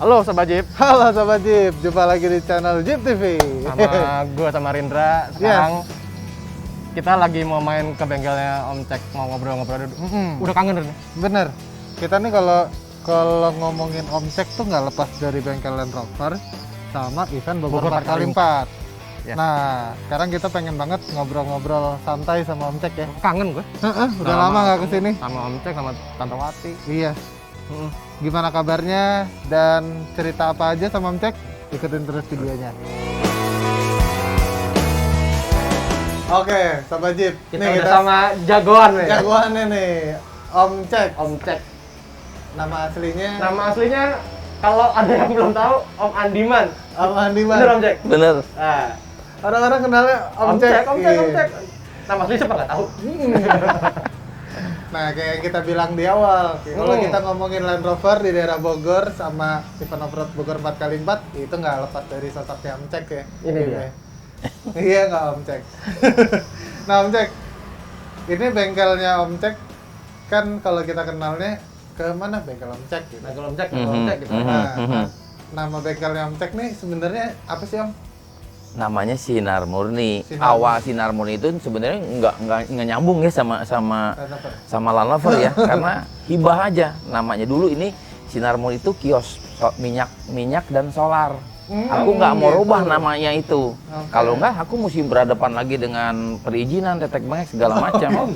Halo Sobat Jeep. Halo Sobat Jeep, jumpa lagi di channel Jeep TV. Sama gue sama Rindra. Sekarang kita lagi mau main ke bengkelnya Om Cek, mau ngobrol-ngobrol dulu. Udah kangen nih. Bener, kita nih kalau ngomongin Om Cek tuh nggak lepas dari bengkel Land Rover sama event Bogor 4x4. Ya. Nah, sekarang kita pengen banget ngobrol-ngobrol santai sama Om Cek ya. Kangen gue. Udah lama nggak kesini. Sama Om Cek, sama Tante Wati. Iya. Gimana kabarnya dan cerita apa aja sama Om Cek? Ikutin terus videonya. Oke, Sobat Jeep. Kita udah sama jagoan nih. Jagoannya nih, Om Cek. Om Cek. Nama aslinya? Nama aslinya kalau ada yang belum tahu, Om Andiman. Om Andiman. Bener Om Cek? Bener. Nah, Orang-orang kenalnya Om Cek. Om Cek. Nama asli siapa nggak tahu. Nah, kayak yang kita bilang di awal, kalau kita ngomongin Land Rover di daerah Bogor sama event off-road Bogor 4x4, itu nggak lepas dari sosoknya Om Cek ya. Ini dia. Iya nggak Om Cek? Nah Om Cek, ini bengkelnya Om Cek, kan kalau kita kenalnya ke mana bengkel Om Cek gitu. Nah, kalau Om Cek, Om Cek gitu. Nah, nama bengkelnya Om Cek nih sebenarnya apa sih Om? Namanya Sinar Murni. Sinar Awal Sinar Murni itu sebenarnya nggak nyambung ya sama Land Rover ya, karena hibah aja namanya. Dulu ini Sinar Murni itu kios minyak dan solar. Aku nggak mau rubah namanya itu. Kalau nggak, aku mesti berhadapan lagi dengan perizinan, tetek bengek segala macam.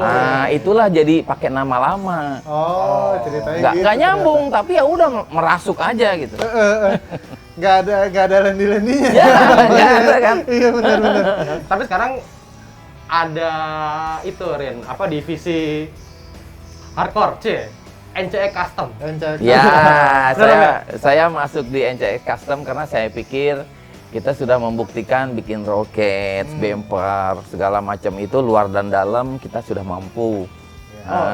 Nah, itulah jadi pakai nama lama. Oh, ceritanya gitu. Nggak nyambung, tapi ya udah merasuk aja gitu. Nggak ada lendi-lendinya. Ya, nggak ada kan? Iya benar-benar. Tapi sekarang ada itu Rin, apa divisi hardcore, NCE Custom. Ya, saya masuk di NCE Custom karena saya pikir kita sudah membuktikan bikin roket, bumper, segala macam itu luar dan dalam kita sudah mampu.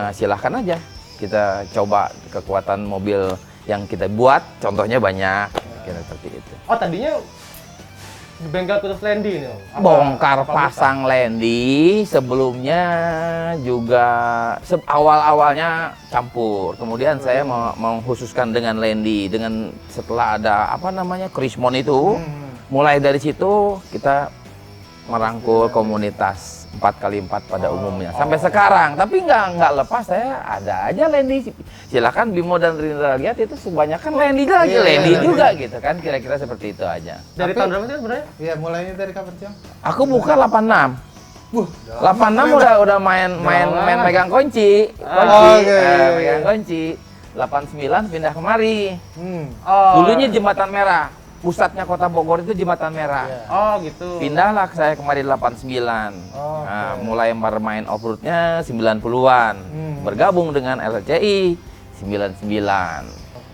Silahkan aja kita coba kekuatan mobil yang kita buat, contohnya banyak, kira seperti itu. Oh, tadinya di bengkel khusus Lendi nih, Om? Bongkar pasang Lendi, sebelumnya juga awal-awalnya campur. Kemudian saya mengkhususkan dengan Lendi, dengan setelah ada apa namanya Krismon itu, mulai dari situ kita merangkul komunitas 4x4 pada umumnya sampai sekarang. Tapi nggak lepas, saya ada aja Lendi. Silakan Bimo dan Rindra lihat, itu kebanyakan Lendi lagi, Lendi juga gitu kan, kira-kira seperti itu aja. Dari tahun berapa sih sebenarnya? Iya, mulainya dari kapan sih Om? Aku buka 86. 86 udah main megang kunci. Megang kunci. 89 pindah kemari. Dulunya Jembatan Merah. Pusatnya Kota Bogor itu Jembatan Merah. Oh gitu. Pindahlah saya kemari 89. Nah, mulai bermain off-roadnya 90-an. Bergabung dengan LCI 99.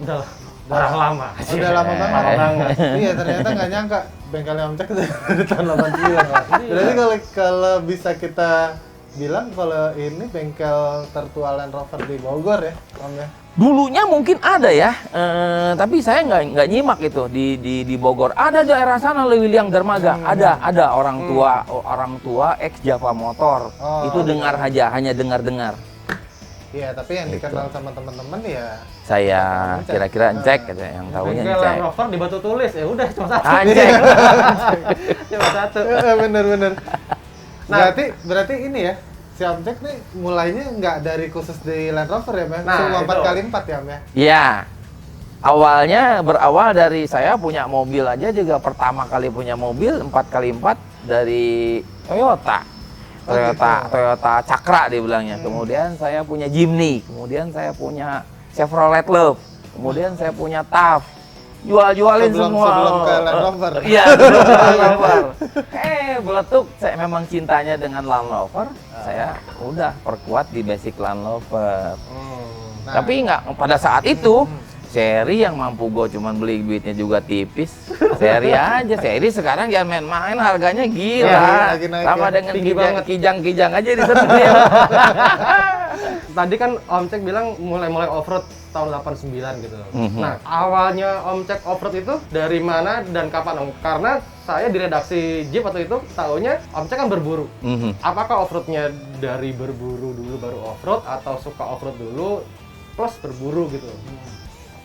Udah orang lama. Udah lama banget. Iya, ternyata nggak nyangka bengkelnya Om Cek dari tahun 89. Berarti kalau bisa kita bilang kalau ini bengkel tertua Land Rover di Bogor ya, Om ya? Dulunya mungkin ada ya, tapi saya nggak nyimak itu di Bogor. Ada daerah sana Lewiliang Dermaga, ada orang tua ex Java Motor. Itu dengar aja, hanya dengar. Iya, tapi yang dikenal sama teman-teman ya Saya kira-kira Cek aja yang tahunya Bengkel Cek. Land Rover di Batu Tulis, ya udah cuma satu. Cek. Cuma satu. Bener. Nah, berarti ini ya, si Om Cek nih mulainya nggak dari khusus di Land Rover ya, Mas? Nah, Semua itu. 4x4 ya, Om ya? Ya, awalnya berawal dari saya punya mobil aja juga, pertama kali punya mobil 4x4 dari Toyota. Toyota Cakra dibilangnya. Kemudian saya punya Jimny, kemudian saya punya Chevrolet Love, kemudian saya punya TAF. Jualin semua. Sebelum ke Land Rover. Iya, sebelum ke Land Rover. Beletuk, saya memang cintanya dengan Land Rover. Saya udah perkuat di basic Land Rover. Tapi nggak pada saat itu. Seri yang mampu gue cuman beli duitnya juga tipis. Seri aja, seri sekarang jangan main-main, harganya gila. Sama dengan kijang-kijang aja di sana. Tadi kan Om Cek bilang mulai off-road tahun 89 gitu. Nah, awalnya Om Cek off-road itu dari mana dan kapan Om? Karena saya di redaksi Jeep waktu itu taunya Om Cek kan berburu. Apakah off-roadnya dari berburu dulu baru off-road atau suka off-road dulu plus berburu gitu?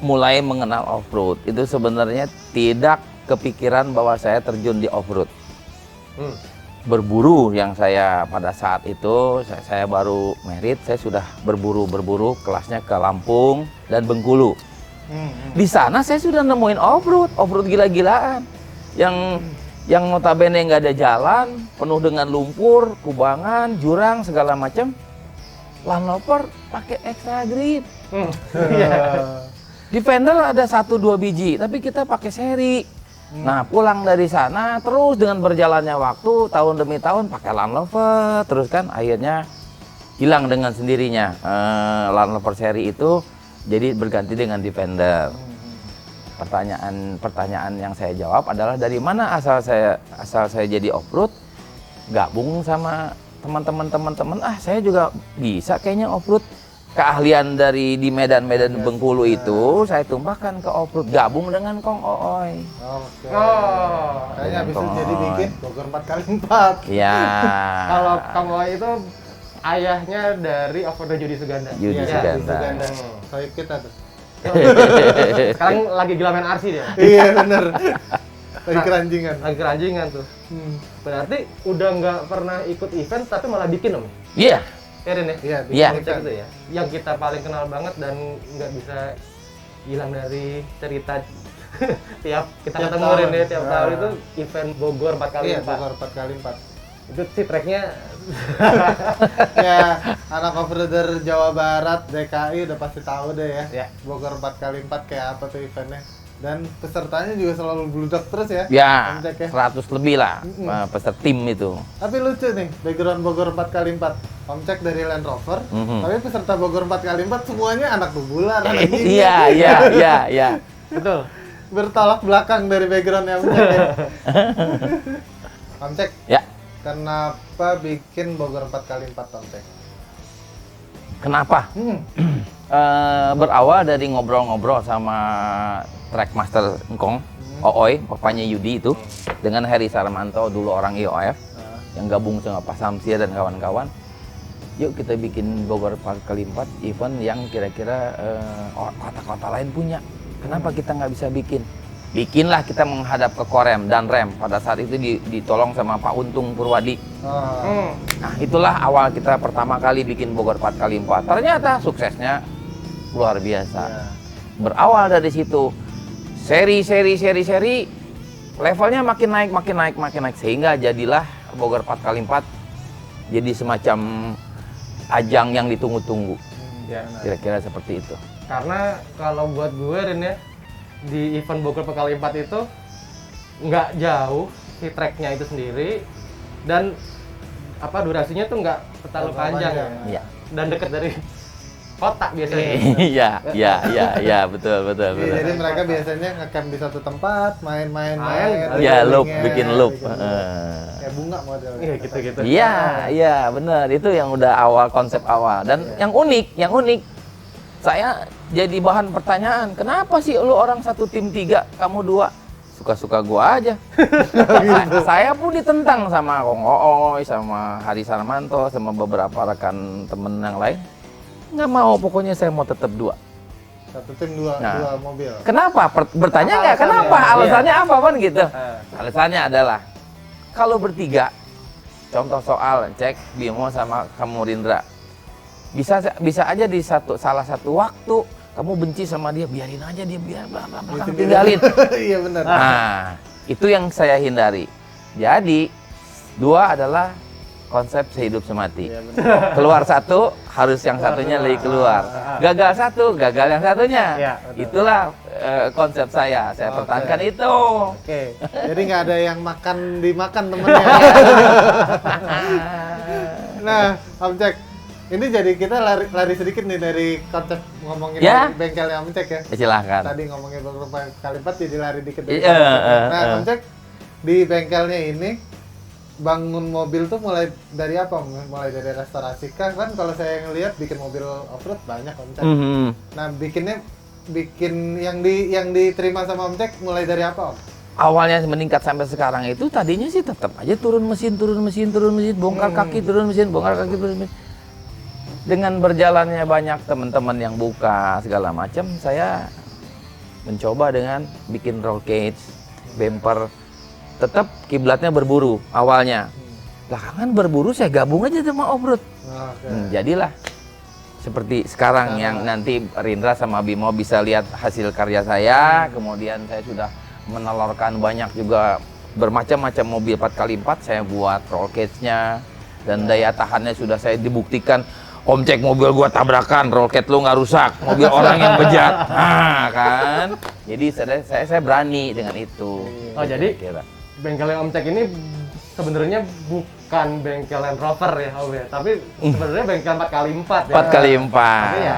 mulai mengenal off-road itu sebenarnya tidak kepikiran bahwa saya terjun di off-road. Berburu yang saya pada saat itu, saya baru merit, saya sudah berburu kelasnya ke Lampung dan Bengkulu. Di sana saya sudah nemuin off-road gila-gilaan. Yang notabene nggak ada jalan, penuh dengan lumpur, kubangan, jurang, segala macam. Land Rover pakai extra grip. Defender ada 1-2 biji, tapi kita pakai seri. Nah, pulang dari sana terus dengan berjalannya waktu, tahun demi tahun pakai Land Rover, terus kan akhirnya hilang dengan sendirinya. Land Rover seri itu jadi berganti dengan Defender. Pertanyaan yang saya jawab adalah dari mana asal saya jadi off-road, gabung sama teman-teman, saya juga bisa kayaknya off-road. Keahlian di Medan Bengkulu itu saya tumpahkan ke off-road, gabung dengan Kong Ooy. Oke. Kayaknya bisa jadi bikin Bogor 4x4. Iya. Kalau Kong Ooy itu ayahnya dari off-road Yudi Suganda. Yudi Suganda. Sohib kita tuh. Sekarang lagi gila main RC dia. Iya bener. Lagi keranjingan. Lagi keranjingan tuh. Berarti udah nggak pernah ikut event tapi malah bikin om? Iya. Ya Ren ya? Iya. Iya. Gitu ya. Yang kita paling kenal banget dan nggak bisa hilang dari cerita tiap kita Tiap ketemu tahun. Ren ya, tiap tahun itu event Bogor 4x4. Iya, Bogor 4x4. Itu sih tracknya Ya, anak off-roader Jawa Barat, DKI udah pasti tahu deh ya. Ya. Bogor 4x4 kayak apa tuh eventnya. Dan pesertanya juga selalu bludak terus ya. Ya, Om Jack ya. 100 lebih lah peserta tim itu. Tapi lucu nih, background Bogor 4x4. Om Cek dari Land Rover, tapi peserta Bogor 4x4 semuanya anak bebulan, anak gini. Iya. betul. Bertolak belakang dari backgroundnya Om Cek ya. Om Cek, Ya. kenapa bikin Bogor 4x4 Om Cek? Kenapa? Berawal dari ngobrol-ngobrol sama Trackmaster Engkong, Ooy, papanya Yudi itu, dengan Heri Sarmanto, dulu orang IOF, yang gabung sama Pak Samsia dan kawan-kawan. Yuk kita bikin Bogor 4x4 event yang kira-kira kota-kota lain punya. Kenapa kita nggak bisa bikin? Bikinlah kita menghadap ke Korem dan Rem. Pada saat itu ditolong sama Pak Untung Purwadi. Nah itulah awal kita pertama kali bikin Bogor 4x4. Ternyata suksesnya luar biasa. Berawal dari situ, seri, levelnya makin naik, sehingga jadilah Bogor 4x4 jadi semacam ajang yang ditunggu-tunggu. Ya. Kira-kira seperti itu. Karena kalau buat gue Ren ya, di event Bogor 4x4 itu nggak jauh si tracknya itu sendiri dan durasinya tuh nggak terlalu panjang ya. Iya. Dan dekat dari kota biasanya. Iya, betul. Jadi mereka biasanya ngecamp di satu tempat, main. Ya, loop, bikin loop. Kayak bunga modelnya. Iya, gitu-gitu. Iya, benar. Itu yang udah awal, konsep awal. Dan yang unik, saya jadi bahan pertanyaan. Kenapa sih lu orang satu tim 3, kamu 2? Suka-suka gua aja. Saya pun ditentang sama Kong Ooy, sama Hari Sarmanto, sama beberapa rekan temen yang lain. Nggak mau, pokoknya saya mau tetap 2. Satu tim dua mobil. Kenapa? Bertanya nggak? Kenapa? Alasannya apa kan gitu? Alasannya adalah kalau bertiga, contoh soal cek Bimo sama kamu Rindra, bisa aja di salah satu waktu kamu benci sama dia, biarin aja dia belakang tinggalin. Iya benar. Nah, itu yang saya hindari. Jadi 2 adalah konsep sehidup semati. Keluar satu, harus yang satunya lagi keluar. Gagal satu, gagal yang satunya. Ya, betul. Itulah konsep saya pertahankan itu. Oke. Jadi nggak ada yang dimakan temennya. Nah, Om Cek, ini jadi kita lari sedikit nih dari konsep ngomongin bengkelnya Om Cek ya. Silahkan. Tadi ngomongin beberapa kali lipat jadi lari dikit. Iya. Om Cek, di bengkelnya ini bangun mobil tuh mulai dari apa? Mulai dari restorasi kah? Kan kalau saya ngelihat bikin mobil off-road banyak Om Cek. Nah, bikin yang diterima sama Om Cek mulai dari apa Om? Awalnya meningkat sampai sekarang itu tadinya sih tetap aja turun mesin, bongkar kaki, turun mesin, bongkar kaki, turun mesin. Dengan berjalannya banyak teman-teman yang buka segala macam, saya mencoba dengan bikin roll cage, bumper. Tetap kiblatnya berburu awalnya. Belakangan berburu saya gabung aja sama off-road. Jadilah seperti sekarang yang nanti Rindra sama Bimo bisa lihat hasil karya saya. Kemudian saya sudah menelurkan banyak juga bermacam-macam mobil 4x4 saya buat roll cage-nya. Dan daya tahannya sudah saya dibuktikan. Om cek mobil gua tabrakan, roll cage lu nggak rusak, mobil orang yang bejat. Nah kan, jadi saya berani dengan itu. Oh jadi bengkel yang Om Cek ini sebenarnya bukan bengkel Land Rover ya Om ya, tapi sebenarnya bengkel 4x4 ya. 4x4. Tapi ya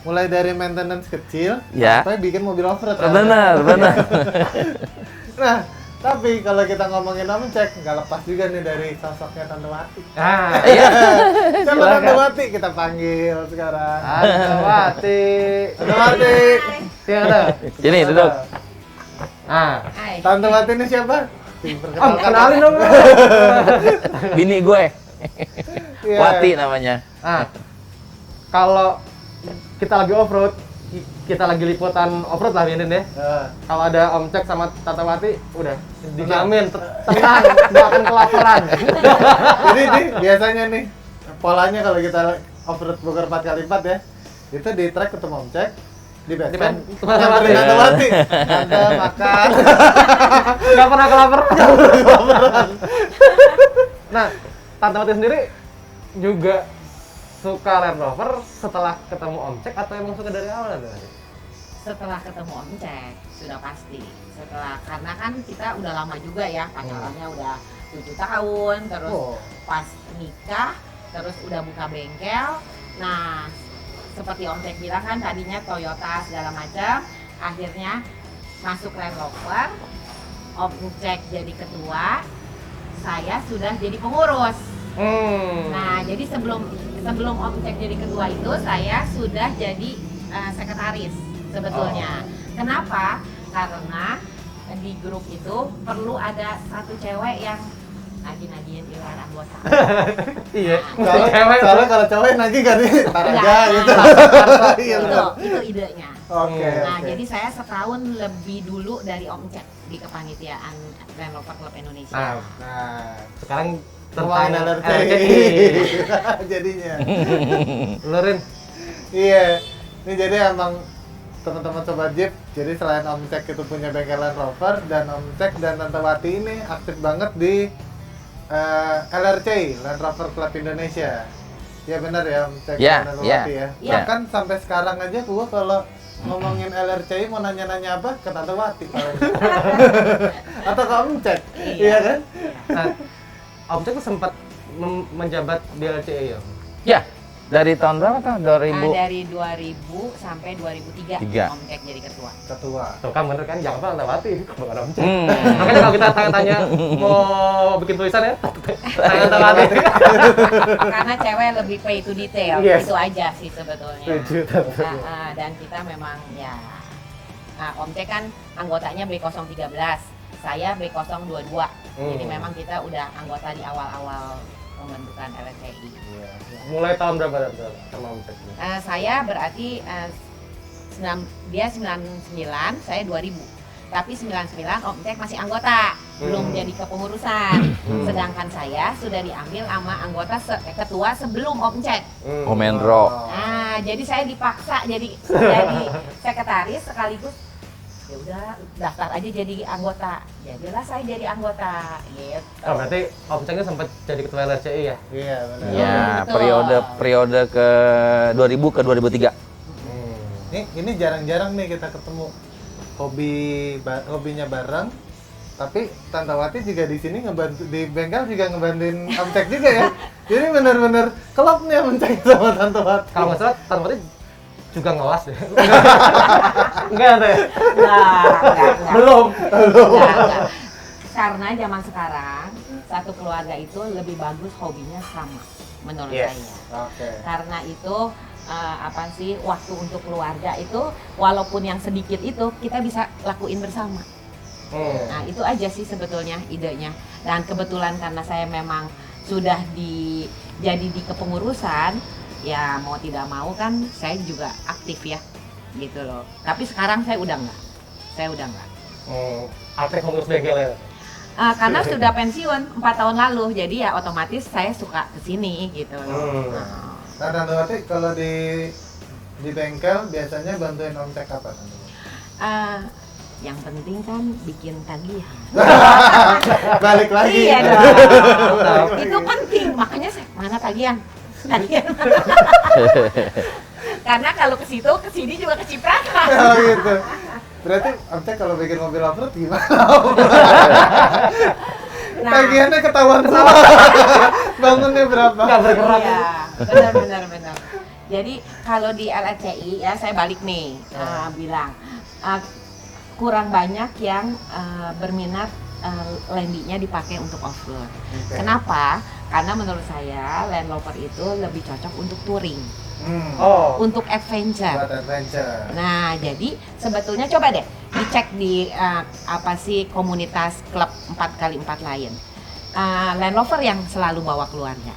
Mulai dari maintenance kecil Ya. sampai bikin mobil off-road. Benar. Nah, tapi kalau kita ngomongin Om Cek, nggak lepas juga nih dari sosoknya Tante Wati. ah, Iya. Siapa Tante Wati kita panggil sekarang? Tante Wati. Tante Wati. Iya ada. Ini duduk. Ah, Tante Wati ini siapa? Om kenalin dong. Bini gue. Iya. Wati namanya. Ah, kalau kita lagi off-road, kita lagi liputan off-road lah ini deh. Kalau ada Om Cek sama Tante Wati, udah dijamin tenang, nggak akan kelaparan. Jadi nih biasanya nih polanya kalau kita off-road Bogor 4x4 ya, itu di track ketemu Om Cek, di base camp nyamperin Tante Wati, ada makan, Nggak pernah kelaparan. Nah, Tante Wati sendiri juga suka Land Rover setelah ketemu Om Cek atau emang suka dari awal Tante Wati? Setelah ketemu Om Cek, sudah pasti. Karena kan kita udah lama juga ya, pacarannya udah 7 tahun, terus pas nikah, terus udah buka bengkel. Nah, seperti Om Cek bilang kan tadinya Toyota segala macam, akhirnya masuk Land Rover, Om Cek jadi ketua, saya sudah jadi pengurus. Nah, jadi sebelum Om Cek jadi ketua itu, saya sudah jadi sekretaris sebetulnya. Kenapa? Karena di grup itu perlu ada satu cewek yang nagih-nagihin iuran anggota. Iya. soalnya kalau cewek nagih kan nih, tar aja gitu. Iya benar. Itu idenya. Oke. Nah, jadi saya setahun lebih dulu dari Om Cek di kepanitiaan Land Rover Club Indonesia. Nah, Sekarang tentang tentang LRTI LRTI. jadinya. Lurin. Iya. Ini jadi emang teman-teman Sobat Jeep, jadi selain Om Cek itu punya bengkel Land Rover, dan Om Cek dan Tante Wati ini aktif banget di LRC, Land Rover Club Indonesia. Ya benar ya Om Cek Ya, dan Tante ya, Wati ya. ya. Bahkan sampai sekarang aja gua kalau ngomongin LRC mau nanya-nanya apa ke Tante Wati paling. Atau ke Om Cek, iya kan? Nah, Om Cek tuh sempat menjabat di LCE ya? Ya, dari tahun berapa tuh? 2000. Dari 2000 sampai 2003 Tiga. Om Cek jadi ketua. Ketua. Tuh kan bener kan, jangan Tante Wati, bukan Om Cek. Makanya kalau kita tanya-tanya mau bikin tulisan ya, tanya Tante Wati. Karena cewek lebih pay to detail, Yes. itu aja sih sebetulnya. Setuju, Tante. Dan kita memang ya, Om Cek kan anggotanya B013, saya B022. Jadi memang kita udah anggota di awal-awal pembentukan LSCI. Mulai tahun berapa Tante sama Om Cek? Saya berarti dia 99, saya 2000. Tapi 99 Om Cek masih anggota, belum jadi kepengurusan. Sedangkan saya sudah diambil sama anggota ketua sebelum Om Cek. Om Endro. Nah, jadi saya dipaksa jadi sekretaris sekaligus. Ya udah daftar aja jadi anggota. Jadilah saya jadi anggota. Gitu. Oh, berarti Om Ceknya sempat jadi ketua LRCI ya? Iya benar. Ya, betul. periode ke 2000 ke 2003. Ini jarang-jarang nih kita ketemu hobinya bareng. Tapi Tante Wati juga di sini ngebantu, di bengkel juga ngebantuin Om Cek juga ya. Jadi benar-benar klop nih Om Cek sama Tante Wati. Kalau nggak salah Tante Wati juga ngelas ya? Enggak Tante? Enggak. Belum. Enggak. Karena zaman sekarang satu keluarga itu lebih bagus hobinya sama menurut Yes. saya. Oke. Karena itu waktu untuk keluarga itu walaupun yang sedikit itu kita bisa lakuin bersama. Nah, itu aja sih sebetulnya idenya. Dan kebetulan karena saya memang sudah jadi di kepengurusan, ya mau tidak mau kan saya juga aktif ya. Gitu loh. Tapi sekarang saya udah enggak. saya udah enggak. Aktif mengurus bengkelnya. Karena sudah pensiun 4 tahun lalu, jadi ya otomatis saya suka kesini gitu. Nah, Tante Wati kalau di bengkel biasanya bantuin Om Cek apa? Yang penting kan bikin tagihan. Balik lagi. Iya dong. Itu penting, makanya saya mana tagihan. Karena kalau ke situ, ke sini juga kecipratan. Oh gitu. Berarti Om Cek kalau bikin mobil off-road gimana? Tagihannya ketahuan semua. Bangunnya berapa? Nggak bergerak. Iya, benar. Jadi kalau di LRCI ya saya balik nih bilang kurang banyak yang berminat Landy-nya dipakai untuk off-road. Kenapa? Karena menurut saya Land Rover itu lebih cocok untuk touring. Untuk adventure. Buat adventure. Nah, jadi sebetulnya coba deh dicek di apa sih komunitas klub 4x4 lain. Land Rover yang selalu bawa keluarga.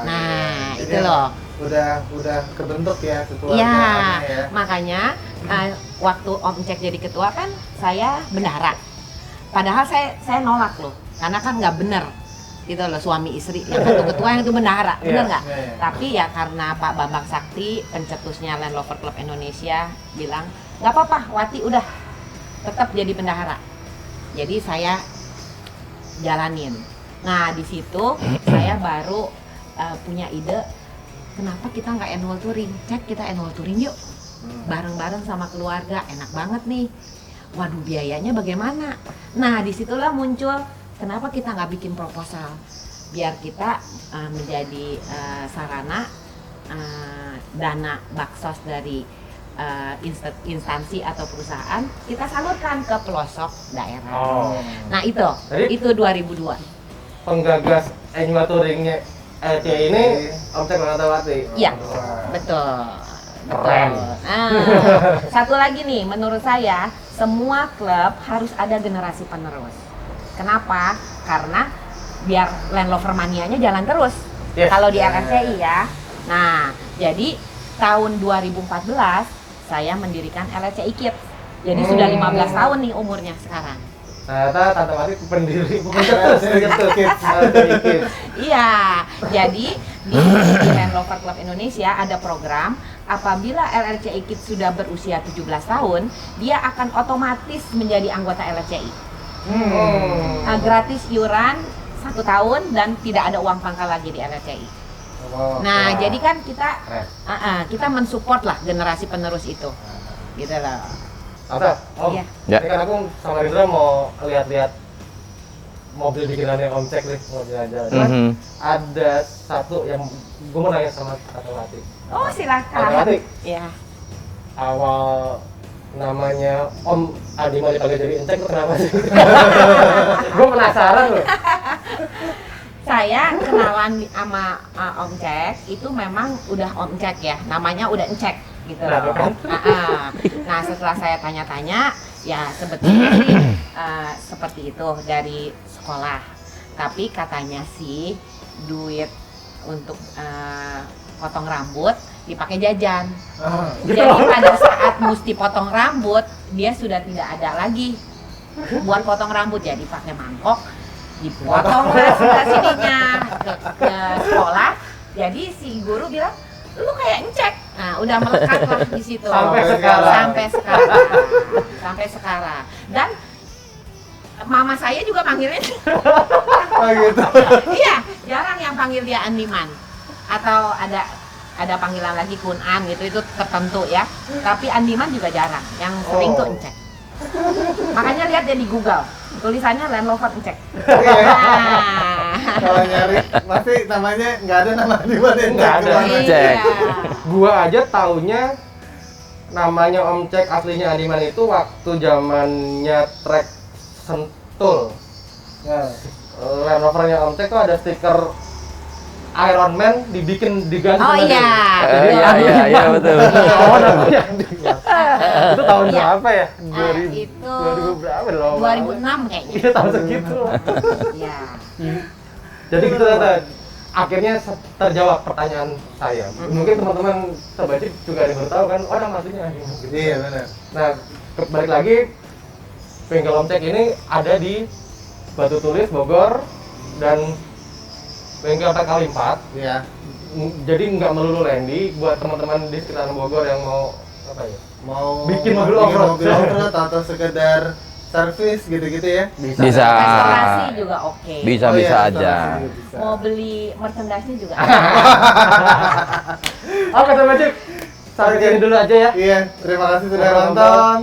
Nah, iya. itu Jadi loh. Udah kebentuk ya Iya, kekeluargaannya ya. makanya waktu Om Cek jadi ketua kan saya bendahara. Padahal saya nolak loh, karena kan nggak bener gitu loh suami istri yang satu ketua yang itu bendahara, bener nggak? Iya. Tapi ya karena Pak Bambang Sakti, pencetusnya Land Rover Club Indonesia bilang nggak apa-apa, Wati udah tetap jadi bendahara. Jadi saya jalanin. Nah di situ saya baru punya ide, kenapa kita nggak annual touring? Cek kita annual touring yuk, bareng-bareng sama keluarga, enak banget nih. Waduh biayanya bagaimana? Nah disitulah muncul, kenapa kita nggak bikin proposal? Biar kita menjadi sarana dana baksos dari instansi atau perusahaan, kita salurkan ke pelosok daerah. Nah itu 2002. Penggagas annual touringnya LCI ini Om Cek Tawati. Iya, betul. Keren. Nah, satu lagi nih, menurut saya semua klub harus ada generasi penerus. Kenapa? Karena biar Land Rover manianya jalan terus. Yes. Kalau di RRCI ya. Nah, jadi tahun 2014 saya mendirikan LRCI Kids. Jadi sudah 15 tahun nih umurnya sekarang. Ternyata Tante Wati pendiri bukan Kids. Iya, jadi di Land Rover Club Indonesia ada program apabila LRCI Kids sudah berusia 17 tahun, dia akan otomatis menjadi anggota LRCI. Gratis iuran 1 tahun dan tidak ada uang pangkal lagi di LRCI. Nah, jadi kan kita mensupport lah generasi penerus itu, gitu loh. Tante, Om, Iya. ini kan aku sama Indra mau lihat-lihat mobil bikinannya Om Cek nih, mau jalan-jalan. Ada satu yang gue mau nanya sama Tante Wati. Oh, silakan. Tante Wati, Iya. awal namanya Om Adi mau dipanggil jadi Encek itu kenapa sih? Gue penasaran loh. Saya kenalan sama Om Cek itu memang udah Om Cek ya, namanya udah Encek gitu loh. Nah setelah saya tanya-tanya, ya sebetulnya sih seperti itu dari sekolah. Tapi katanya sih duit untuk potong rambut dipakai jajan. Jadi pada saat mesti potong rambut, dia sudah tidak ada lagi buat potong rambut, jadi pakai mangkok dipotong lah sebelah sininya ke sekolah. Jadi si guru bilang, lu kayak Encek. Nah, udah melekat lah di situ. Sampai sekarang. Dan mama saya juga panggilnya. Oh gitu. Iya, jarang yang panggil dia Andiman. Atau ada panggilan lagi Kunan gitu, itu tertentu ya. Tapi Andiman juga jarang. Yang sering tuh Encek. Makanya lihat dia di Google. Tulisannya Land Rover Encek. Kalau nyari pasti namanya nggak ada nama di mana. Nggak ada. Cek. Gua aja taunya namanya Om Cek aslinya Andiman itu waktu zamannya trek Sentul. Land Rovernya Om Cek tuh ada stiker Iron Man diganti. Oh iya. Iya betul. Oh namanya Andiman. Itu tahun Iya. berapa ya? Itu 2000 berapa loh? 2006 kayaknya. Iya tahun segitu. Iya. Jadi gitu Tante. akhirnya terjawab pertanyaan saya. Mungkin teman-teman sobat Jeep juga ada yang baru tahu kan, oh nama aslinya anjing. Gitu. Iya benar. Nah, balik lagi, bengkel Om Cek ini ada di Batu Tulis, Bogor, dan bengkel PKL 4. Iya. Jadi nggak melulu Landy, buat teman-teman di sekitaran Bogor yang mau apa ya? Mau Bikin mobil off-road. atau sekedar servis gitu-gitu ya? Bisa. Restorasi juga oke. Bisa Oh, iya, bisa restorasi aja. juga bisa. Mau beli merchandise-nya juga. Oke sobat Jeep, sampai Oke. sini dulu aja ya. Iya, terima kasih sudah Ngobrol-ngobrol. nonton.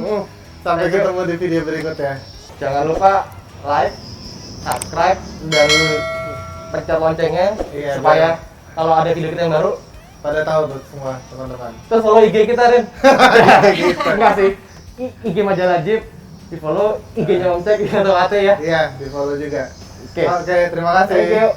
Sampai Thank you. ketemu di video berikutnya. Jangan lupa like, subscribe, dan pencet loncengnya Iya, supaya kalau ada video kita yang baru, Pada tahu tuh semua teman-teman. terus follow IG kita Rin. Gitu. Enggak sih, IG Majalah Jeep, di follow IG-nya Om Cek atau AT ya. Iya, di follow juga. Oke. Oke, terima kasih. Thank you.